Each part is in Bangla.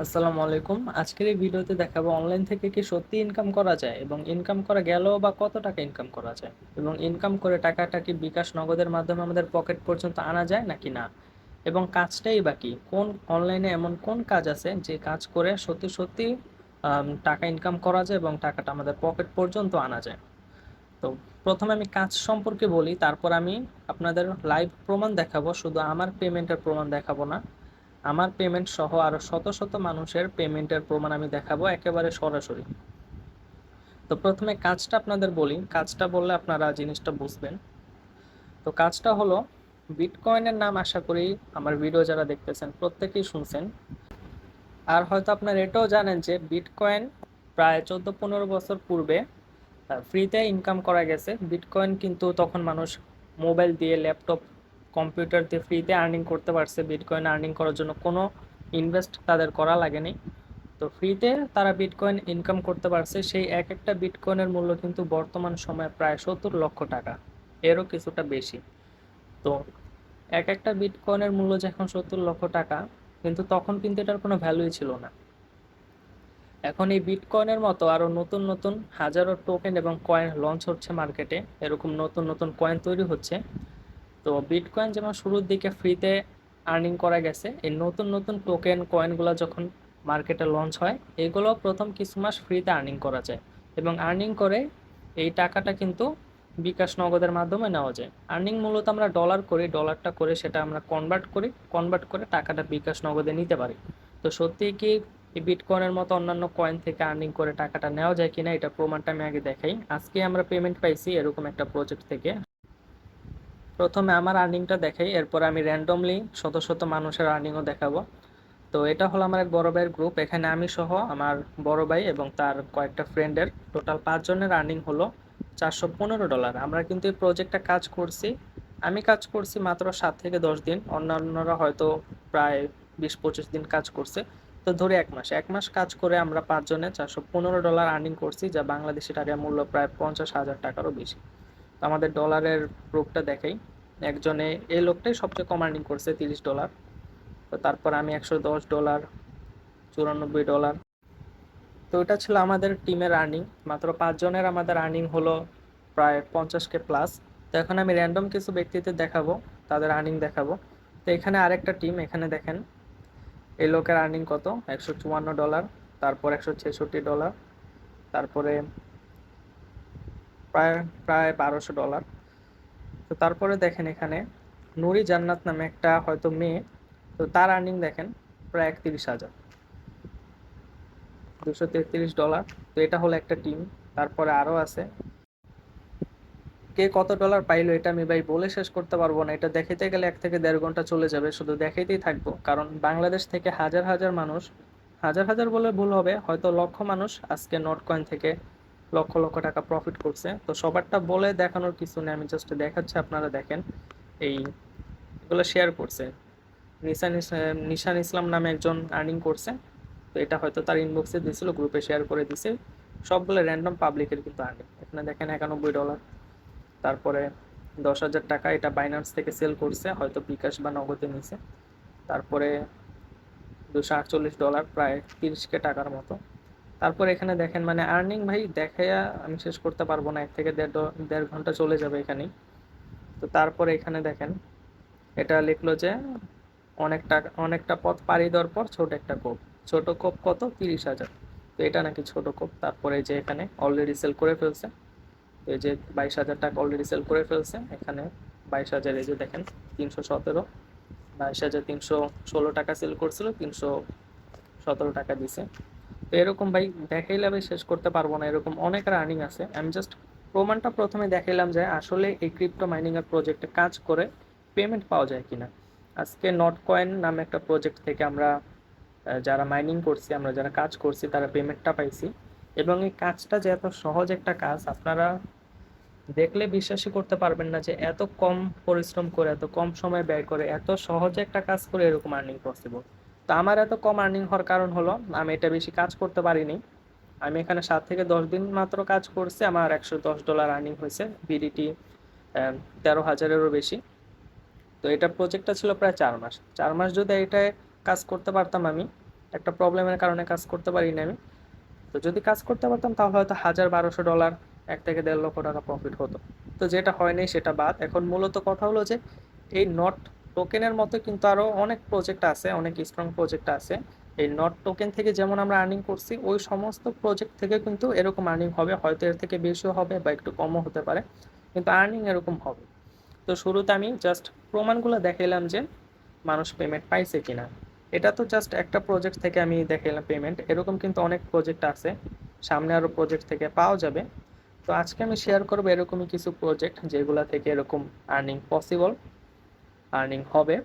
আসসালামু আলাইকুম। আজকের এই ভিডিওতে দেখাবো অনলাইন থেকে কি সত্যি ইনকাম করা যায় এবং ইনকাম করা গেলেও বা কত টাকা ইনকাম করা যায় এবং ইনকাম করে টাকাটা কি বিকাশ নগদের মাধ্যমে আমাদের পকেট পর্যন্ত আনা যায় নাকি না, এবং কাজটাই বা কি, কোন অনলাইনে এমন কোন কাজ আছে যে কাজ করে সত্যি সত্যি টাকা ইনকাম করা যায় এবং টাকাটা আমাদের পকেট পর্যন্ত আনা যায়। তো প্রথমে আমি কাজ সম্পর্কে বলি, তারপর আমি আপনাদের লাইভ প্রমাণ দেখাবো, শুধু আমার পেমেন্টের প্রমাণ দেখাবো না, আমার পেমেন্ট সহ আরো শত শত মানুষের পেমেন্টের প্রমাণ আমি দেখাবো একেবারে সরাসরি। তো প্রথমে কাজটা আপনাদের বলি, কাজটা বললে আপনারা জিনিসটা বুঝবেন। তো কাজটা হলো, বিটকয়েনের নাম আশা করি আমার ভিডিও যারা দেখতেছেন প্রত্যেকেই শুনছেন। আর হয়তো আপনারা এটাও জানেন যে বিটকয়েন প্রায় 14-15 বছর পূর্বে ফ্রিতে ইনকাম করা গেছে। বিটকয়েন কিন্তু তখন মানুষ মোবাইল দিয়ে, ল্যাপটপ, কম্পিউটার দিয়ে ফ্রিতে আর্নিং করতে পারছে। বিটকয়েন আর্নিং করার জন্য কোনো ইনভেস্ট তাদের করা লাগেনি। তো ফ্রিতে তারা বিটকয়েন ইনকাম করতে পারছে। সেই এক একটা বিটকয়েনের মূল্য কিন্তু বর্তমান সময়ে প্রায় 70 লক্ষ টাকা, এরও কিছুটা বেশি। তো এক একটা বিটকয়েনের মূল্য যখন 70 লক্ষ টাকা, কিন্তু তখন কিন্তু এটার কোনো ভ্যালুই ছিল না। এখন এই বিটকয়েনের মতো আরো নতুন নতুন হাজারো টোকেন এবং কয়েন লঞ্চ হচ্ছে মার্কেটে, এরকম নতুন নতুন কয়েন তৈরি হচ্ছে। তো বিটকয়েন যেমন শুরুর দিকে ফ্রিতে আর্নিং করা গেছে, এই নতুন নতুন টোকেন কয়েনগুলো যখন মার্কেটে লঞ্চ হয়, এগুলো প্রথম কিছু মাস ফ্রিতে আর্নিং করা যায় এবং আর্নিং করে এই টাকাটা কিন্তু বিকাশ নগদের মাধ্যমে নেওয়া যায়। আর্নিং মূলত আমরা ডলার করি, ডলারটা করে সেটা আমরা কনভার্ট করে টাকাটা বিকাশ নগদে নিতে পারি। তো সত্যিই কি এই বিটকয়েনের মতো অন্যান্য কয়েন থেকে আর্নিং করে টাকাটা নেওয়া যায় কিনা, এটা প্রমাণটা আমি আগে দেখাই। আজকে আমরা পেমেন্ট পাইছি এরকম একটা প্রজেক্ট থেকে। প্রথমে আমার আর্নিংটা দেখাই, এরপর আমি র্যান্ডমলি শত শত মানুষের আর্নিংও দেখাবো। তো এটা হলো আমার এক বড় ভাইয়ের গ্রুপ, এখানে আমি সহ আমার বড় ভাই এবং তার কয়েকটা ফ্রেন্ডের টোটাল 5 জনের আর্নিং হলো $415। আমরা কিন্তু এই প্রজেক্টটা কাজ করছি, আমি কাজ করছি মাত্র 7 থেকে 10 দিন, অন্যান্যরা হয়তো প্রায় 20-25 দিন কাজ করছে। তো ধরে 1 মাস, 1 মাস কাজ করে আমরা 5 জনে $415 আর্নিং করছি, যা বাংলাদেশি টাকায় মূল্য প্রায় 50,000 টাকারও বেশি। তো আমাদের ডলারের প্রুফটা দেখাই। একজনে, এই লোকটাই সবচেয়ে কম আর্নিং করছে, $30। তো তারপর আমি $110, $94। তো এটা ছিল আমাদের টিমের আর্নিং। মাত্র 5 জনের আমাদের আর্নিং হলো প্রায় 50K প্লাস। তো এখন আমি র্যান্ডম কিছু ব্যক্তিদের দেখাবো, তাদের আর্নিং দেখাবো। তো এখানে আরেকটা টিম, এখানে দেখেন এই লোকের আর্নিং কত, $154, তারপর $166, তারপরে প্রায় প্রায় $1200। তো তারপরে দেখেন এখানে নুরি জান্নাত নামে একটা হয়তো মেয়ে, তো তার আর্নিং দেখেন প্রায় 31,233 ডলার। তো এটা হলো একটা টিম। তারপরে আরও আছে, কে কত ডলার পাইলো এটা আমি ভাই বলে শেষ করতে পারবো না, এটা দেখাইতে গেলে 1 থেকে 1.5 ঘন্টা চলে যাবে, শুধু দেখাইতেই থাকবো। কারণ বাংলাদেশ থেকে হাজার হাজার মানুষ, হাজার হাজার বলে ভুল হবে, হয়তো লক্ষ মানুষ আজকে নোট কয়েন থেকে লক্ষ লক্ষ টাকা প্রফিট করছে। তো সবারটা বলে দেখানোর কিছু নেই, আমি জাস্ট দেখাচ্ছি, আপনারা দেখেন। এই এগুলো শেয়ার করছে নিশান ইসলাম নামে একজন আর্নিং করছে। তো এটা হয়তো তার ইনবক্সে দিয়েছিল, গ্রুপে শেয়ার করে দিছে। সবগুলো র্যান্ডম পাবলিকের কিন্তু আর্নিং। এখানে দেখেন $91। তারপরে 10,000 টাকা, এটা বাইন্যান্স থেকে সেল করছে, হয়তো বিকাশ বা নগদে নিছে। তারপরে $248, প্রায় 30K টাকার মতো। তারপর এখানে দেখেন, মানে আর্নিং ভাই দেখাইয়া আমি শেষ করতে পারবো না, 1 থেকে দেড় ঘন্টা চলে যাবে এখানেই। তো তারপরে এখানে দেখেন এটা লিখলো যে অনেকটা পথ পাড়ি দেওয়ার পর ছোট একটা কোপ, ছোট কোপ কত, 30,000। তো এটা নাকি ছোট কোপ। তারপরে যে এখানে অলরেডি সেল করে ফেলছে, তো এই যে 22,000 টাকা অলরেডি সেল করে ফেলছে এখানে। 22,000, এই যে দেখেন 317, 22,316 টাকা সেল করছিল, 317 টাকা দিছে। তো এরকম ভাই দেখাইলে আমি শেষ করতে পারবো না, এরকম অনেক আর্নিং আছে। আমি জাস্ট প্রমাণটা প্রথমে দেখাইলাম যে আসলে এই ক্রিপ্টো মাইনিং এর প্রজেক্টে কাজ করে পেমেন্ট পাওয়া যায় কিনা। আজকে নট কয়েন নামে একটা প্রজেক্ট থেকে আমরা যারা মাইনিং করছি, আমরা যারা কাজ করছি, তারা পেমেন্টটা পাইছি। এবং এই কাজটা যে এত সহজ একটা কাজ, আপনারা দেখলে বিশ্বাসই করতে পারবেন না যে এত কম পরিশ্রম করে, এত কম সময় ব্যয় করে, এত সহজে একটা কাজ করে এরকম আর্নিং পসিবল। তো আমার এত কম আর্নিং হওয়ার কারণ হলো আমি এটা বেশি কাজ করতে পারিনি। আমি এখানে 7 থেকে 10 দিন মাত্র কাজ করছি, আমার $110 আর্নিং হয়েছে, বিডিটি 13,000-এরও বেশি। তো এটা প্রজেক্টটা ছিল প্রায় 4 মাস। 4 মাস যদি এটায় কাজ করতে পারতাম আমি, একটা প্রবলেমের কারণে কাজ করতে পারি না আমি। তো যদি কাজ করতে পারতাম তাহলে হয়তো $1000-1200, $1 থেকে $1.5 লক্ষ প্রফিট হতো। তো যেটা হয়নি সেটা বাদ। এখন মূলত কথা হলো যে এই নট টোকেনের মতো কিন্তু আরো অনেক প্রজেক্ট আছে, অনেক স্ট্রং প্রজেক্ট আছে। এই নট টোকেন থেকে যেমন আমরা আর্নিং করছি, ওই সমস্ত প্রজেক্ট থেকে কিন্তু এরকম আর্নিং হবে, হয়তো এর থেকে বেশিও হবে বা একটু কমও হতে পারে, কিন্তু আর্নিং এরকম হবে। তো শুরুতে আমি জাস্ট প্রমাণগুলো দেখাইলাম যে মানুষ পেমেন্ট পাইছে কিনা। এটা তো জাস্ট একটা প্রজেক্ট থেকে আমি দেখাইলাম পেমেন্ট, এরকম কিন্তু অনেক প্রজেক্ট আছে, সামনে আরো প্রজেক্ট থেকে পাওয়া যাবে। তো আজকে আমি শেয়ার করবো এরকমই কিছু প্রজেক্ট যেগুলো থেকে এরকম আর্নিং পসিবল, আর্নিং হবে।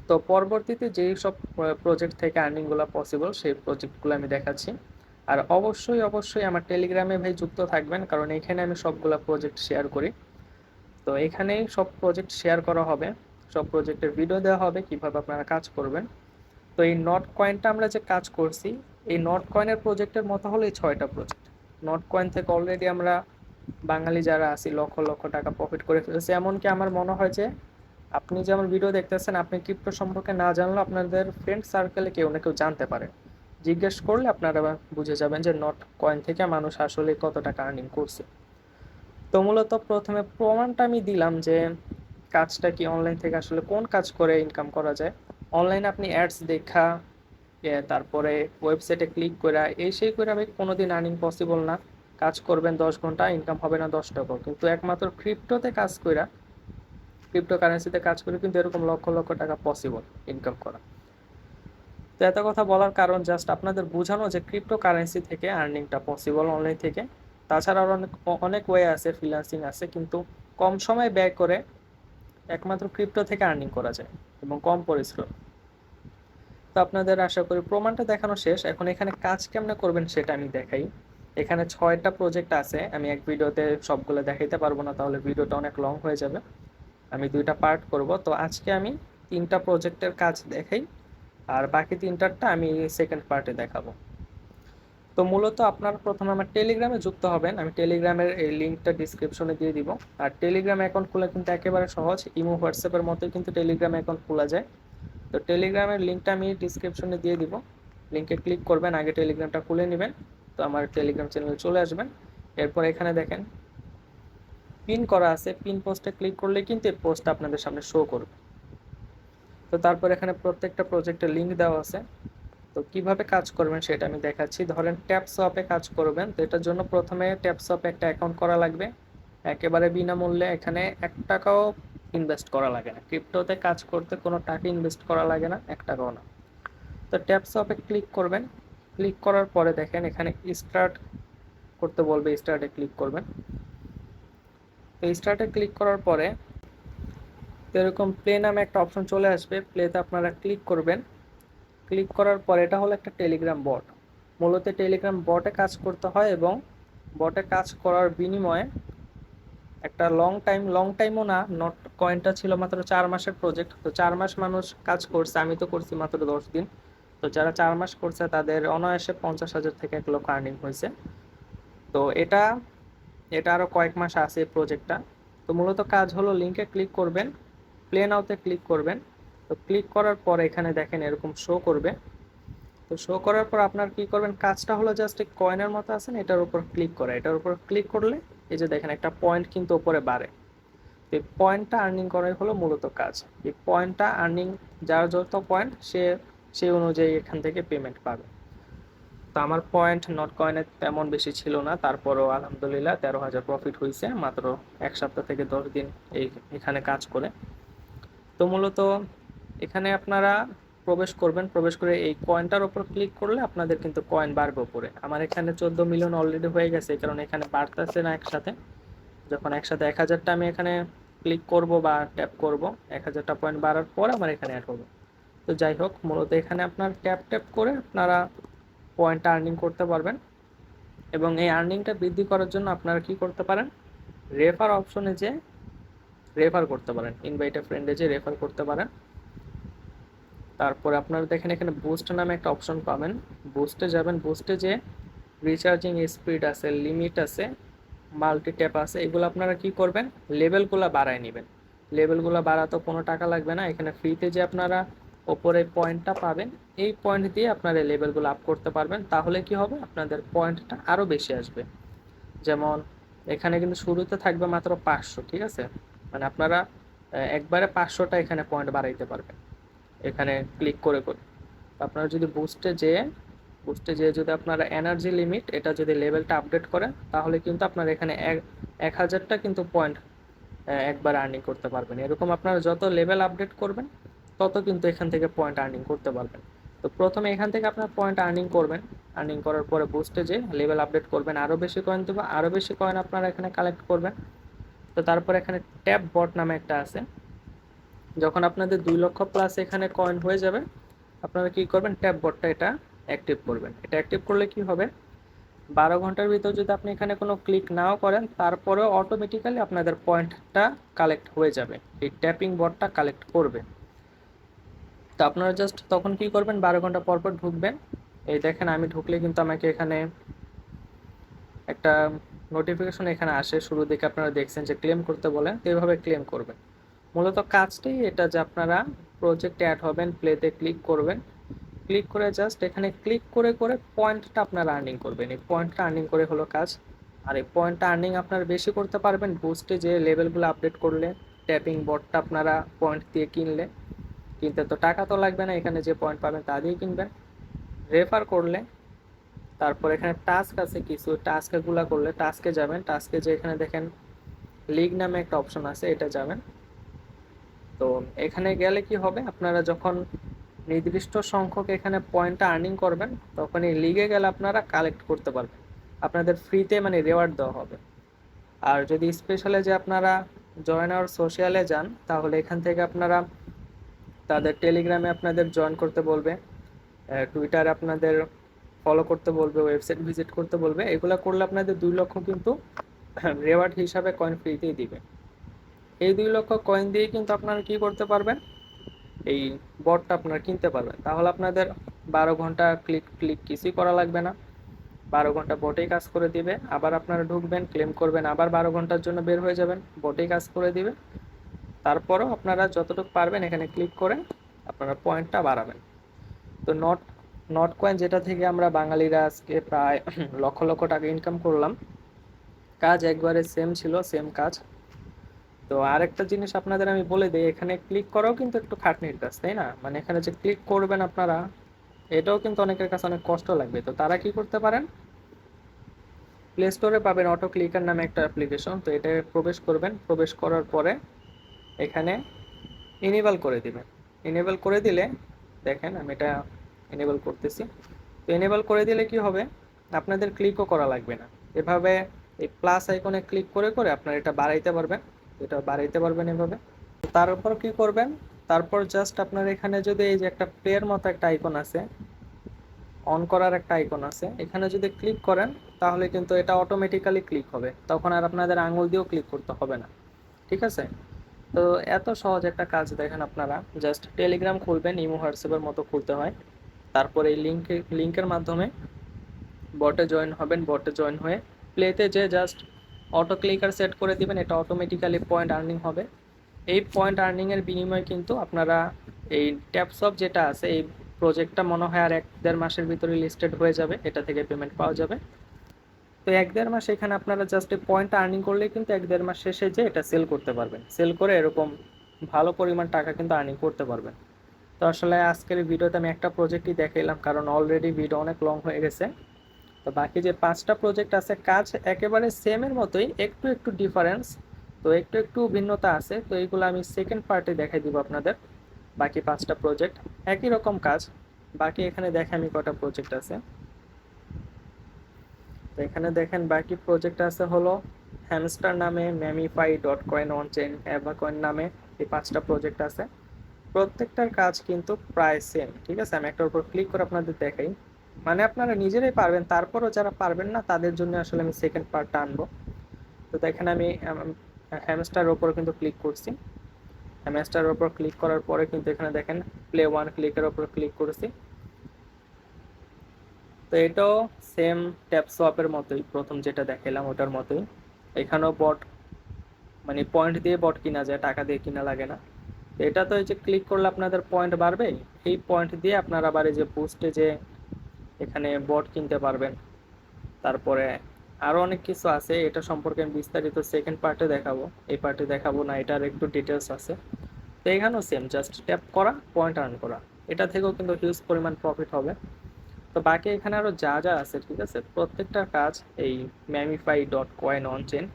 তো পরবর্তীতে যেই সব প্রজেক্ট থেকে আর্নিংগুলো পসিবল সেই প্রজেক্টগুলো আমি দেখাচ্ছি। আর অবশ্যই অবশ্যই আমার টেলিগ্রামে ভাই যুক্ত থাকবেন, কারণ এখানে আমি সবগুলা প্রজেক্ট শেয়ার করি। তো এখানেই সব প্রজেক্ট শেয়ার করা হবে, সব প্রজেক্টের ভিডিও দেওয়া হবে কিভাবে আপনারা কাজ করবেন। তো এই নট কয়েনটা আমরা যে কাজ করছি, এই নট কয়েনের প্রজেক্টের মতো হলো এই 6টা প্রজেক্ট। নট কয়েন থেকে অলরেডি আমরা বাঙালি যারা আছি লক্ষ লক্ষ টাকা প্রফিট করে ফেলেছি। এমনকি আমার মনে হয় যে আপনি যেমন ভিডিও দেখতেছেন, আপনি ক্রিপ্টো সম্পর্কে না জানলেও আপনাদের ফ্রেন্ড সার্কেলে কেউ না কেউ জানতে পারে। জিজ্ঞেস করলে আপনারা বুঝে যাবেন যে নট কয়েন থেকে মানুষ আসলে কত টাকা আর্নিং করছে। তো মূলত প্রথমে প্রমাণটা আমি দিলাম যে কাজটা কি, অনলাইন থেকে আসলে কোন কাজ করে ইনকাম করা যায়। অনলাইনে আপনি অ্যাডস দেখা, তারপরে ওয়েবসাইটে ক্লিক করা, এই সেই করে আমি কোনোদিন আর্নিং পসিবল না। কাজ করবেন 10 ঘন্টা, ইনকাম হবে না 10 টাকা। কিন্তু একমাত্র ক্রিপ্টোতে কাজ করা, ক্রিপ্টো কারেন্সিতে কাজ করে কিন্তু এরকম লক্ষ লক্ষ টাকা পসিবল ইনকাম করা। তো এত কথা বলার কারণ জাস্ট আপনাদের বোঝানো যে ক্রিপ্টো কারেন্সি থেকে আর্নিংটা পসিবল অনলাইন থেকে। তাছাড়া আরও অনেক অনেক ওয়ে আছে, ফ্রিল্যান্সিং আছে, কিন্তু কম সময় ব্যয় করে একমাত্র ক্রিপ্টো থেকে আর্নিং করা যায় এবং কম পরিশ্রম। তো আপনাদের আশা করি প্রমাণটা দেখানো শেষ। এখন এখানে কাজ কেমনে করবেন সেটা আমি দেখাই। এখানে 6টা প্রজেক্ট আছে, আমি এক ভিডিওতে সবগুলো দেখাইতে পারবো না, তাহলে ভিডিওটা অনেক লং হয়ে যাবে। আমি 2টা পার্ট করব। তো আজকে আমি 3টা প্রজেক্টের কাজ দেখাই, আর বাকি 3টারটা আমি সেকেন্ড পার্টে দেখাবো। তো মূলত আপনারা প্রথমে আমার টেলিগ্রামে যুক্ত হবেন, আমি টেলিগ্রামের এই লিঙ্কটা ডিসক্রিপশনে দিয়ে দিব। আর টেলিগ্রাম অ্যাকাউন্ট খোলা কিন্তু একেবারে সহজ, ইমো হোয়াটসঅ্যাপের মতোই কিন্তু টেলিগ্রাম অ্যাকাউন্ট খোলা যায়। তো টেলিগ্রামের লিঙ্কটা আমি ডিসক্রিপশনে দিয়ে দিব, লিঙ্কে ক্লিক করবেন, আগে টেলিগ্রামটা খুলে নেবেন। তো আমার টেলিগ্রাম চ্যানেলে চলে আসবেন। এরপর এখানে দেখেন পিন করা আছে, পিন পোস্টে ক্লিক করলে কিন্তু এই পোস্টটা আপনাদের সামনে শো করবে। তো তারপর এখানে প্রত্যেকটা প্রজেক্টের লিঙ্ক দেওয়া আছে। তো কিভাবে কাজ করবেন সেটা আমি দেখাচ্ছি। ধরেন ট্যাপসপে কাজ করবেন, তো এটার জন্য প্রথমে ট্যাপসপে একটা অ্যাকাউন্ট করা লাগবে, একেবারে বিনামূল্যে। এখানে 1 টাকাও ইনভেস্ট করা লাগে না, ক্রিপ্টোতে কাজ করতে কোনো টাকা ইনভেস্ট করা লাগে না, 1 টাকাও না। তো ট্যাপসপে ক্লিক করবেন, ক্লিক করার পরে দেখেন এখানে স্টার্ট করতে বলবে, স্টার্টে ক্লিক করবেন। তো স্টার্টে ক্লিক করার পরে এরকম প্লে নামে একটা অপশন চলে আসবে, প্লেতে আপনারা ক্লিক করবেন। ক্লিক করার পরে এটা হলো একটা টেলিগ্রাম বট। মূলত টেলিগ্রাম বটে কাজ করতে হয় এবং বটে কাজ করার বিনিময়ে একটা লং টাইমও না, নট কয়েনটা ছিল মাত্র 4 মাসের প্রজেক্ট। তো 4 মাস মানুষ কাজ করছে, আমি তো করছি মাত্র 10 দিন। তো যারা 4 মাস করছে তাদের অনায়াসে 50,000 থেকে 1 লক্ষ আর্নিং হয়েছে। তো এটা এটা আরও কয়েক মাস আছে এই প্রজেক্টটা। তো মূলত কাজ হলো লিঙ্কে ক্লিক করবেন, প্লে নাওতে ক্লিক করবেন। তো ক্লিক করার পর এখানে দেখেন এরকম শো করবে। তো শো করার পর আপনার কি করবেন, কাজটা হলো জাস্ট এই কয়েনের মতো আছে না, এটার উপর ক্লিক করা। এটার উপর ক্লিক করলে এই যে দেখেন একটা পয়েন্ট কিন্তু উপরে বাড়ে। এই পয়েন্টটা আর্নিং করাই হলো মূলত কাজ। এই পয়েন্টটা আর্নিং, যার যত পয়েন্ট সে সেই অনুযায়ী এখান থেকে পেমেন্ট পাবে। তো আমার পয়েন্ট নট কয়েনে তেমন বেশি ছিল না, তারপরও আলহামদুলিল্লাহ 13,000 প্রফিট হয়েছে মাত্র 1 সপ্তাহ থেকে 10 দিন এখানে কাজ করে। তো মূলত এখানে আপনারা প্রবেশ করবেন, প্রবেশ করে এই কয়েনটার উপর ক্লিক করলে আপনাদের কিন্তু কয়েন বাড়বে উপরে। আমার এখানে 14 মিলিয়ন অলরেডি হয়ে গেছে, কারণ এখানে বাড়তেছে না একসাথে। যখন একসাথে 1,000টা আমি এখানে ক্লিক করব বা ট্যাপ করব, 1,000টা পয়েন্ট বাড়ার পর আমার এখানে অ্যাড হবে। তো যাই হোক, মূলত এখানে আপনার ট্যাপ ট্যাপ করে আপনারা পয়েন্ট আর্নিং করতে পারবেন। এবং এই আর্নিংটা বৃদ্ধি করার জন্য আপনারা কি করতে পারেন, রেফার অপশনে যে রেফার করতে পারেন, ইনভাইট এ ফ্রেন্ডে যে রেফার করতে পারেন। তারপরে আপনারা দেখেন এখানে বুস্ট নামে একটা অপশন পাবেন, বুস্টে যাবেন। বুস্টে যে রিচার্জিং স্পিড আছে, লিমিট আছে, মাল্টি ট্যাপ আছে, এগুলো আপনারা কি করবেন, লেভেলগুলো বাড়ায় নেবেন। লেভেলগুলো বাড়াতে কোনো টাকা লাগবে না, এখানে ফ্রিতে যে আপনারা ওপরে পয়েন্টটা পাবেন, এই পয়েন্ট দিয়ে আপনার এই লেভেলগুলো আপ করতে পারবেন। তাহলে কি হবে, আপনাদের পয়েন্টটা আরও বেশি আসবে। যেমন এখানে কিন্তু শুরুতে থাকবে মাত্র 500, ঠিক আছে? মানে আপনারা একবারে 500টা এখানে পয়েন্ট বাড়াইতে পারবেন এখানে ক্লিক করে করে। আপনারা যদি বুস্টে যেয়ে যদি আপনারা এনার্জি লিমিট এটা যদি লেভেলটা আপডেট করেন, তাহলে কিন্তু আপনারা এখানে 1000টা কিন্তু পয়েন্ট একবার আর্নিং করতে পারবেন। এরকম আপনারা যত লেভেল আপডেট করবেন তত কিন্তু এখান থেকে পয়েন্ট আর্নিং করতে পারবেন। তো প্রথমে এখান থেকে আপনার পয়েন্ট আর্নিং করবেন, আর্নিং করার পরে বুস্টে যে লেভেল আপডেট করবেন, আরও বেশি কয়েন দেবো, আরও বেশি কয়েন আপনারা এখানে কালেক্ট করবেন। তো তারপর এখানে ট্যাপ বট নামে একটা আছে, যখন আপনাদের 2 লক্ষ প্লাস এখানে কয়েন হয়ে যাবে, আপনারা কি করবেন, ট্যাপ বটটা এটা অ্যাক্টিভ করবেন। এটা অ্যাক্টিভ করলে কি হবে, 12 ঘন্টার ভিতর যদি আপনি এখানে কোনো ক্লিক নাও করেন, তারপরেও অটোমেটিক্যালি আপনাদের পয়েন্টটা কালেক্ট হয়ে যাবে, এই ট্যাপিং বটটা কালেক্ট করবে। তো আপনারা জাস্ট তখন কি করবেন, 12 ঘন্টা পর পর ঢুকবেন। এই দেখেন আমি ঢুকলে কিন্তু আমাকে এখানে একটা নোটিফিকেশন এখানে আসে, শুরু দিকে আপনারা দেখছেন যে ক্লেম করতে বলে, তো এইভাবে ক্লেম করবেন। মূলত কাজটাই এটা যে আপনারা প্রজেক্টে অ্যাড হবেন, প্লেতে ক্লিক করবেন, ক্লিক করে জাস্ট এখানে ক্লিক করে করে পয়েন্টটা আপনারা আর্নিং করবেন। এই পয়েন্টটা আর্নিং করে হলো কাজ। আর এই পয়েন্টটা আর্নিং আপনারা বেশি করতে পারবেন বুস্টে যে লেভেলগুলো আপডেট করলে, ট্যাপিং বটটা আপনারা পয়েন্ট দিয়ে কিনলে। কিনতে তো টাকা তো লাগবে না, এখানে যে পয়েন্ট পাবেন তা দিয়ে কিনবেন। রেফার করলে, তারপর এখানে টাস্ক আছে কিছু, টাস্কগুলো করলে টাস্কে যাবেন, টাস্কে যে এখানে দেখেন লিগ নামে একটা অপশন আছে, এটা যাবেন। তো এখানে গেলে কি হবে, আপনারা যখন নির্দিষ্ট সংখ্যক এখানে পয়েন্টটা আর্নিং করবেন, তখন এই লিগে গেলে আপনারা কালেক্ট করতে পারবেন, আপনাদের ফ্রিতে মানে রিওয়ার্ড দেওয়া হবে। আর যদি স্পেশালে যে আপনারা জয়েন আওয়ার সোশ্যালে যান, তাহলে এখান থেকে আপনারা তাদের টেলিগ্রামে আপনাদের জয়েন করতে বলবে, টুইটারে আপনাদের ফলো করতে বলবে, ওয়েবসাইট ভিজিট করতে বলবে। এগুলো করলে আপনাদের 2 লক্ষ কিন্তু রেওয়ার্ড হিসাবে কয়েন ফ্রিতেই দিবে। এই 2 লক্ষ কয়েন দিয়ে কিন্তু আপনারা কি করতে পারবেন, এই বটটা আপনারা কিনতে পারবেন। তাহলে আপনাদের 12 ঘন্টা ক্লিক ক্লিক কিছুই করা লাগবে না, 12 ঘন্টা বটেই কাজ করে দিবে। আবার আপনারা ঢুকবেন, ক্লেম করবেন, আবার 12 ঘন্টার জন্য বের হয়ে যাবেন, বটেই কাজ করে দিবে। তারপরও আপনারা যতটুকু পারবেন এখানে ক্লিক করে আপনারা পয়েন্টটা বাড়াবেন। তো নট নট কয়েন যেটা থেকে আমরা বাঙালিরা আজকে প্রায় লক্ষ লক্ষ টাকা ইনকাম করলাম, কাজ একবারে সেম ছিল, সেম কাজ। তো আরেকটা জিনিস আপনাদের আমি বলে দিই, এখানে ক্লিক করাও কিন্তু একটু খাটনির কাজ, তাই না? মানে এখানে যে ক্লিক করবেন আপনারা, এটাও কিন্তু অনেকের কাছে অনেক কষ্ট লাগবে। তো তারা কি করতে পারেন, প্লে স্টোরে পাবেন অটো ক্লিকার নামে একটা অ্যাপ্লিকেশন, তো এটা প্রবেশ করবেন, প্রবেশ করার পরে এখানে ইনেবল করে দিবেন। ইনেবল করে দিলে দেখেন আমি এটা ইনেবল করতেছি। তো ইনেবল করে দিলে কি হবে, আপনাদের ক্লিকও করা লাগবে না। এভাবে এই প্লাস আইকনে ক্লিক করে করে আপনারা এটা বাড়াইতে পারবেন, এটা বাড়াইতে পারবেন এভাবে। তারপর কি করবেন, তারপর জাস্ট আপনার এখানে যদি এই যে একটা প্লের মতো একটা আইকন আছে, অন করার একটা আইকন আছে, এখানে যদি ক্লিক করেন তাহলে কিন্তু এটা অটোমেটিক্যালি ক্লিক হবে, তখন আর আপনাদের আঙুল দিয়েও ক্লিক করতে হবে না, ঠিক আছে? তো এত সহজ একটা কাজ দেখেন, আপনারা জাস্ট টেলিগ্রাম খুলবেন, ইমো হোয়াটসঅ্যাপের মতো খুলতে হয়। তারপর এই লিঙ্কের মাধ্যমে বটে জয়েন হবেন, বটে জয়েন হয়ে প্লেতে যে জাস্ট অটো ক্লিকার সেট করে দিবেন, এটা অটোমেটিক্যালি পয়েন্ট আর্নিং হবে। এই পয়েন্ট আর্নিংয়ের বিনিময়ে কিন্তু আপনারা এই ট্যাপসপ যেটা আছে, এই প্রজেক্টটা মনে হয় আর 1-1.5 মাসের ভিতরে লিস্টেড হয়ে যাবে, এটা থেকে পেমেন্ট পাওয়া যাবে। তো 1-1.5 মাস এখানে আপনারা জাস্ট এই পয়েন্ট আর্নিং করলে কিন্তু 1-1.5 মাস শেষে যে এটা সেল করতে পারবেন, সেল করে এরকম ভালো পরিমাণ টাকা কিন্তু আর্নিং করতে পারবেন। তো আসলে আজকের ভিডিওতে আমি একটা প্রজেক্টই দেখাইলাম, কারণ অলরেডি ভিডিও অনেক লং হয়ে গেছে। তো বাকি যে 5টা প্রজেক্ট আছে, কাজ একেবারে সেমের মতোই, একটু একটু ডিফারেন্স, তো একটু একটু ভিন্নতা আছে। তো এইগুলো আমি সেকেন্ড পার্টে দেখাই দিব আপনাদের। বাকি 5টা প্রজেক্ট একই রকম কাজ। বাকি এখানে দেখে আমি কটা প্রজেক্ট আছে, তো এখানে দেখেন বাকি প্রজেক্ট আছে হলো হ্যামস্টার নামে, ম্যামিফাই, ডট কয়েন, অনচেন, অ্যাভাকয়েন নামে এই 5টা প্রজেক্ট আছে। প্রত্যেকটার কাজ কিন্তু প্রায় সেম, ঠিক আছে? আমি একটার উপর ক্লিক করে আপনাদের দেখাই, মানে আপনারা নিজেরাই পারবেন, তারপরও যারা পারবেন না তাদের জন্য আসলে আমি সেকেন্ড পার্টটা আনবো। তো দেখেন আমি হ্যামস্টারের ওপর কিন্তু ক্লিক করছি, হ্যামস্টারের ওপর ক্লিক করার পরে কিন্তু এখানে দেখেন প্লে ওয়ান ক্লিকের ওপর ক্লিক করেছি। তো এটাও সেম ট্যাপ সোয়াপের মতোই, প্রথম যেটা দেখালাম ওটার মতোই। এখানেও বট, মানে পয়েন্ট দিয়ে বট কিনা যায়, টাকা দিয়ে কিনা লাগে না। তো এটা তো এই যে ক্লিক করলে আপনাদের পয়েন্ট বাড়বে, এই পয়েন্ট দিয়ে আপনারা আবার এই যে বুস্টে যে এখানে বট কিনতে পারবেন। তারপরে আরও অনেক কিছু আছে, এটা সম্পর্কে আমি বিস্তারিত সেকেন্ড পার্টে দেখাবো, এই পার্টে দেখাবো না, এটার একটু ডিটেলস আছে। তো এখানেও সেম, জাস্ট ট্যাপ করা, পয়েন্ট আর্ন করা, এটা থেকেও কিন্তু হিউজ পরিমাণ প্রফিট হবে। তো বাকি এখানে আরও যা যা আছে, ঠিক আছে, প্রত্যেকটার কাজ এই ম্যামিফাই.কয়েন অনচেন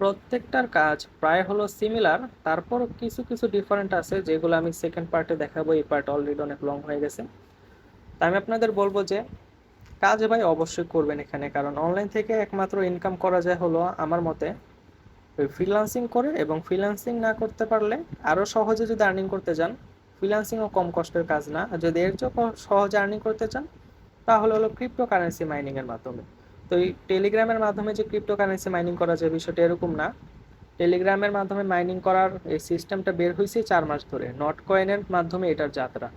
প্রত্যেকটার কাজ প্রায় হলো সিমিলার, তারপর কিছু কিছু ডিফারেন্ট আছে যেগুলো আমি সেকেন্ড পার্টে দেখাবো, এই পার্ট অলরেডি অনেক লং হয়ে গেছে। তা আমি আপনাদের বলবো যে কাজ ভাই অবশ্যই করবেন এখানে, কারণ অনলাইন থেকে একমাত্র ইনকাম করা যায় হলো আমার মতে ওই ফ্রিল্যান্সিং করে, এবং ফ্রিল্যান্সিং না করতে পারলে আরও সহজে যদি আর্নিং করতে চান, ফ্রিল্যান্সিংও কম কষ্টের কাজ না, আর যদি এর চেয়েও সহজে আর্নিং করতে চান তাহলে হলো ক্রিপ্টো কারেন্সি মাইনিংয়ের মাধ্যমে। তো এই টেলিগ্রামের মাধ্যমে যে ক্রিপ্টো কারেন্সি মাইনিং করা যায় বিষয়টা এরকম না। টেলিগ্রামের মাধ্যমে মাইনিং করার এই সিস্টেমটা বের হয়েছে 4 মাস ধরে, নট কয়েনের মাধ্যমে এটার যাত্রা।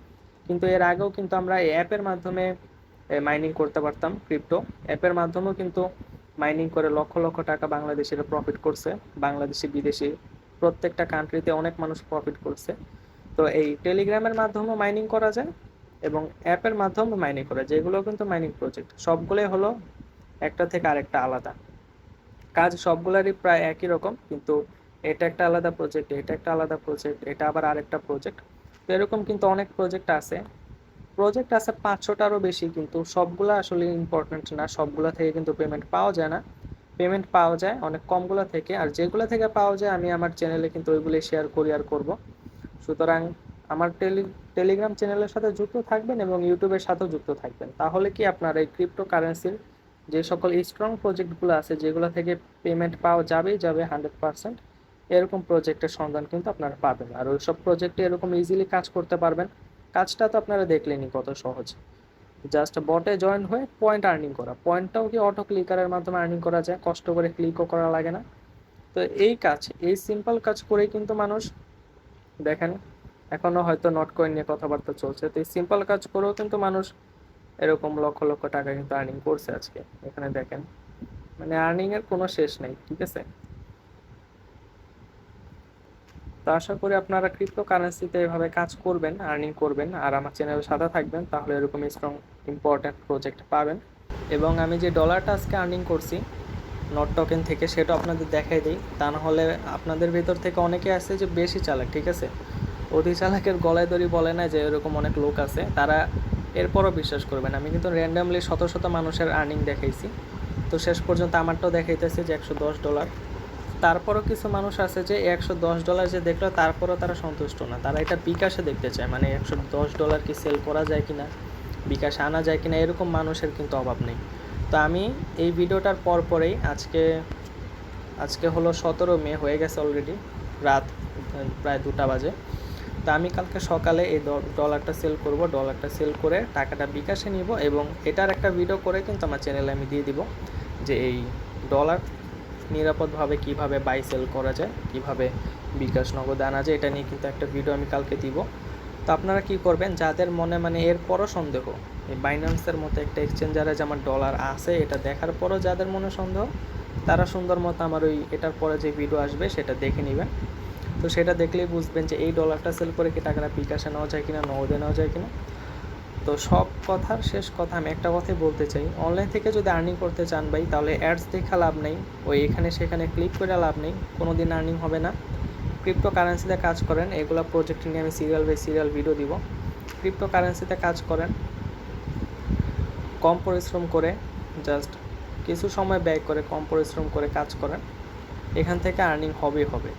কিন্তু এর আগেও কিন্তু আমরা এই অ্যাপের মাধ্যমে মাইনিং করতে পারতাম, ক্রিপ্টো অ্যাপের মাধ্যমেও কিন্তু মাইনিং করে লক্ষ লক্ষ টাকা বাংলাদেশিরা প্রফিট করছে, বাংলাদেশি বিদেশি প্রত্যেকটা কান্ট্রিতে অনেক মানুষ প্রফিট করছে। তো এই টেলিগ্রামের মাধ্যমেও মাইনিং করা যায় এবং অ্যাপের মাধ্যমে মাইনিং করা যায়, যেগুলো কিন্তু মাইনিং প্রজেক্ট সবগুলোই হলো একটা থেকে আরেকটা আলাদা, কাজ সবগুলারই প্রায় একই রকম, কিন্তু এটা একটা আলাদা প্রজেক্ট, এটা একটা আলাদা প্রজেক্ট, এটা আবার আরেকটা প্রজেক্ট। তো এরকম কিন্তু অনেক প্রজেক্ট আছে, 500টারও বেশি, কিন্তু সবগুলা আসলে ইম্পর্টেন্ট না, সবগুলা থেকে কিন্তু পেমেন্ট পাওয়া যায় না, পেমেন্ট পাওয়া যায় অনেক কমগুলা থেকে, আর যেগুলো থেকে পাওয়া যায় আমি আমার চ্যানেলে কিন্তু ওইগুলো শেয়ার করি আর করব। সুতরাং আমার টেলিগ্রাম চ্যানেলের সাথে যুক্ত থাকবেন এবং ইউটিউবের সাথেও যুক্ত থাকবেন, তাহলে কি আপনার এই ক্রিপ্টো কারেন্সির যে সকল স্ট্রং প্রজেক্টগুলো আছে যেগুলো থেকে পেমেন্ট পাওয়া যাবেই যাবে 100%, এরকম প্রজেক্টের সন্ধান কিন্তু আপনারা পাবেন, আর ওই সব প্রজেক্টে এরকম ইজিলি কাজ করতে পারবেন। কাজটা তো আপনারা দেখলেনই কত সহজ, জাস্ট বটে জয়েন হয়ে পয়েন্ট আর্নিং করা, পয়েন্টটাও কি অটো ক্লিকারের মাধ্যমে আর্নিং করা যায়, কষ্ট করে ক্লিকও করা লাগে না। তো এই কাজ, এই সিম্পল কাজ করেই কিন্তু মানুষ, দেখেন এখনো হয়তো নট কয়েন নিয়ে কথাবার্তা চলছে, তো এই সিম্পল কাজ করেও কিন্তু মানুষ এরকম লক্ষ লক্ষ টাকা কিন্তু আর্নিং করছে আজকে, এখানে দেখেন, মানে আর্নিং এর কোনো শেষ নেই, ঠিক আছে। তো আশা করি আপনারা ক্রিপ্টো কারেন্সিতে এভাবে কাজ করবেন, আর্নিং করবেন, আর আমার চ্যানেলের সাথে থাকবেন, তাহলে এরকম স্ট্রং ইম্পর্ট্যান্ট প্রজেক্ট পাবেন। এবং আমি যে ডলারটা আজকে আর্নিং করছি নট টোকেন থেকে, সেটা আপনাদের দেখাই দিই, তা না হলে আপনাদের ভেতর থেকে অনেকে আছে যে বেশি চালাক, ঠিক আছে, অতি চালাকের গলায় দড়ি বলে না, যে এরকম অনেক লোক আছে, তারা এরপরও বিশ্বাস করবেন। আমি কিন্তু র্যান্ডামলি শত শত মানুষের আর্নিং দেখাইছি, তো শেষ পর্যন্ত আমারটাও দেখাইতেছে যে $110। তারপরও কিছু মানুষ আছে যে $110 যে দেখলো তারপরও তারা সন্তুষ্ট না, তারা এটা বিকাশে দেখতে চায়, মানে $110 কি সেল করা যায় কিনা, বিকাশে আনা যায় কিনা, এরকম মানুষের কিন্তু অভাব নেই। তো আমি এই ভিডিওটার পরেই আজকে হলো 17 মে হয়ে গেছে অলরেডি, রাত প্রায় 2টা বাজে। তো আমি কালকে সকালে এই ডলারটা সেল করব, ডলারটা সেল করে টাকাটা বিকাশে নিব, এবং এটার একটা ভিডিও করে কিন্তু আমার চ্যানেলে আমি দিয়ে দিব যে এই ডলার নিরাপদভাবে কিভাবে বাই সেল করা যায়, কিভাবে বিকাশ নগদে আনা যায়, এটা নিয়ে কিন্তু একটা ভিডিও আমি কালকে দিব। তো আপনারা কি করবেন, যাদের মনে মানে এরপরও সন্দেহ, এই বাইন্যান্সের মতো একটা এক্সচেঞ্জারে যে আমার ডলার আছে এটা দেখার পরও যাদের মনে সন্দেহ, তারা সুন্দর মতো আমার ওই এটার পরে যে ভিডিও আসবে সেটা দেখে নেবেন। তো সেটা দেখলেই বুঝবেন যে এই ডলারটা সেল করে কি টাকাটা বিকাশে নেওয়া যায় কিনা, নগদে নেওয়া যায় কিনা। তো সব কথার শেষ কথা আমি একটা কথাই বলতে চাই, অনলাইন থেকে যদি আর্নিং করতে চান ভাই, তাহলে অ্যাডস দেখা লাভ নেই, ওই এখানে সেখানে ক্লিক করে লাভ নেই, কোনো দিন আর্নিং হবে না। ক্রিপ্টো কারেন্সিতে কাজ করেন, এগুলো প্রজেক্ট নিয়ে আমি সিরিয়াল বাই সিরিয়াল ভিডিও দিব। ক্রিপ্টো কারেন্সিতে কাজ করেন, কম পরিশ্রম করে, জাস্ট কিছু সময় ব্যয় করে কম পরিশ্রম করে কাজ করেন, এখান থেকে আর্নিং হবে।